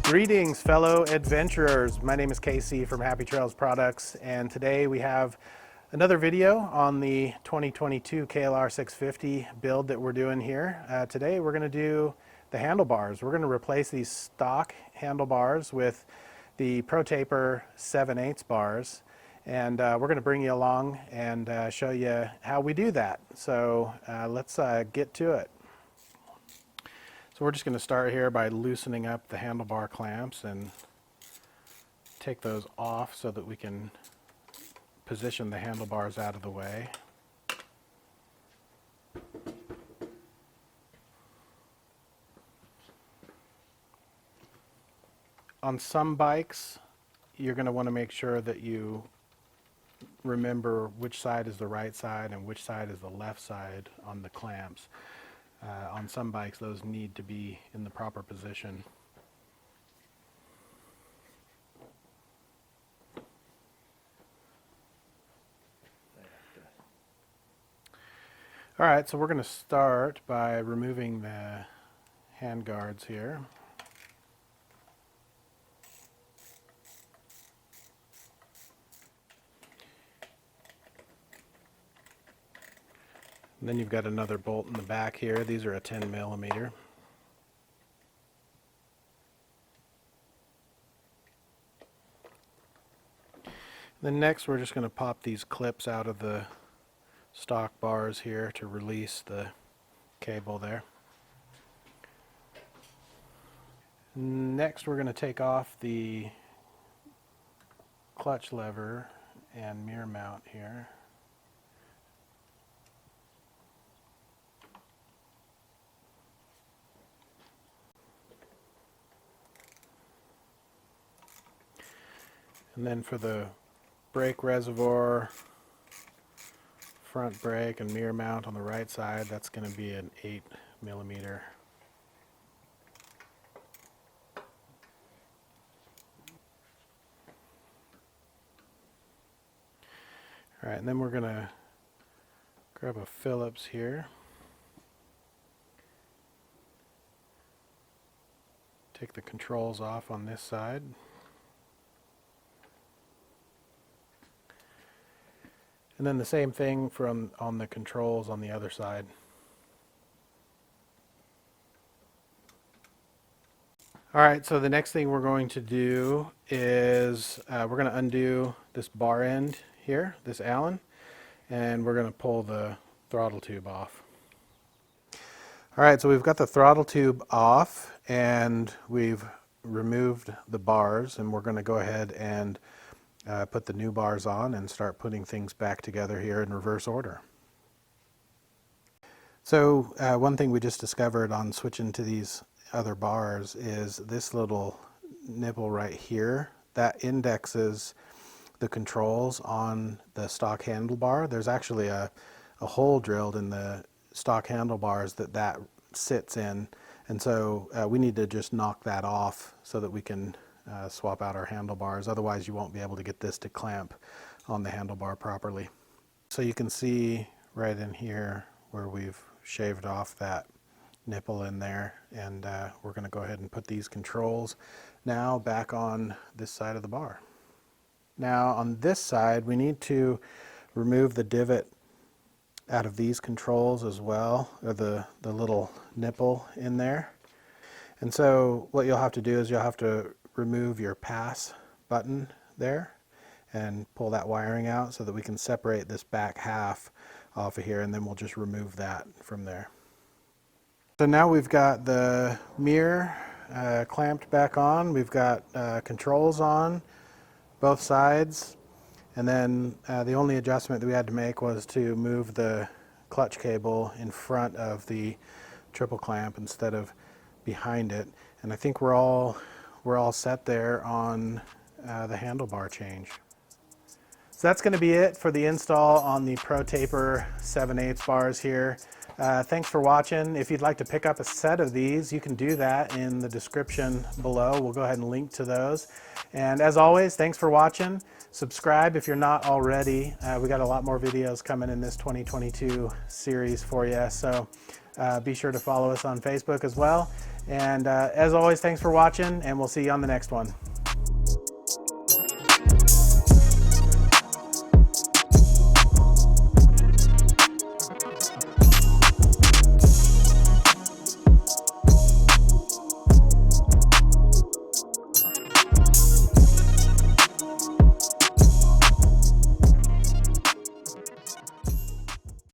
Greetings, fellow adventurers. My name is Casey from Happy Trails Products, and today we have another video on the 2022 KLR650 build that we're doing here. Today we're going to do the handlebars. We're going to replace these stock handlebars with the Pro Taper 7/8 bars, and we're going to bring you along and show you how we do that. So let's get to it. So we're just going to start here by loosening up the handlebar clamps and take those off so that we can position the handlebars out of the way. On some bikes, you're going to want to make sure that you remember which side is the right side and which side is the left side on the clamps. On some bikes, those need to be in the proper position. All right, so we're going to start by removing the hand guards here. And then you've got another bolt in the back here. These are a 10 millimeter. Then next we're just going to pop these clips out of the stock bars here to release the cable there. Next we're going to take off the clutch lever and mirror mount here. And then for the brake reservoir, front brake and mirror mount on the right side, that's going to be an 8 millimeter. All right, and then we're going to grab a Phillips here. Take the controls off on this side. And then the same thing on the controls on the other side. All right, so the next thing we're going to do is we're going to undo this bar end here, this Allen, and we're going to pull the throttle tube off. All right, so we've got the throttle tube off and we've removed the bars, and we're going to go ahead and put the new bars on and start putting things back together here in reverse order. So one thing we just discovered on switching to these other bars is this little nipple right here that indexes the controls on the stock handlebar. There's actually a hole drilled in the stock handlebars that sits in, and so we need to just knock that off so that we can swap out our handlebars. Otherwise you won't be able to get this to clamp on the handlebar properly. So you can see right in here where we've shaved off that nipple in there, and we're going to go ahead and put these controls now back on this side of the bar. Now on this side we need to remove the divot out of these controls as well, or the little nipple in there. And so what you'll have to do is you'll have to remove your pass button there and pull that wiring out so that we can separate this back half off of here, and then we'll just remove that from there. So now we've got the mirror clamped back on, we've got controls on both sides, and then the only adjustment that we had to make was to move the clutch cable in front of the triple clamp instead of behind it, and I think we're all set there on the handlebar change. So that's going to be it for the install on the Pro Taper 7/8 bars here. Thanks for watching. If you'd like to pick up a set of these, you can do that in the description below. We'll go ahead and link to those. And as always, thanks for watching. Subscribe if you're not already. We got a lot more videos coming in this 2022 series for you. So be sure to follow us on Facebook as well. And as always, thanks for watching, and we'll see you on the next one.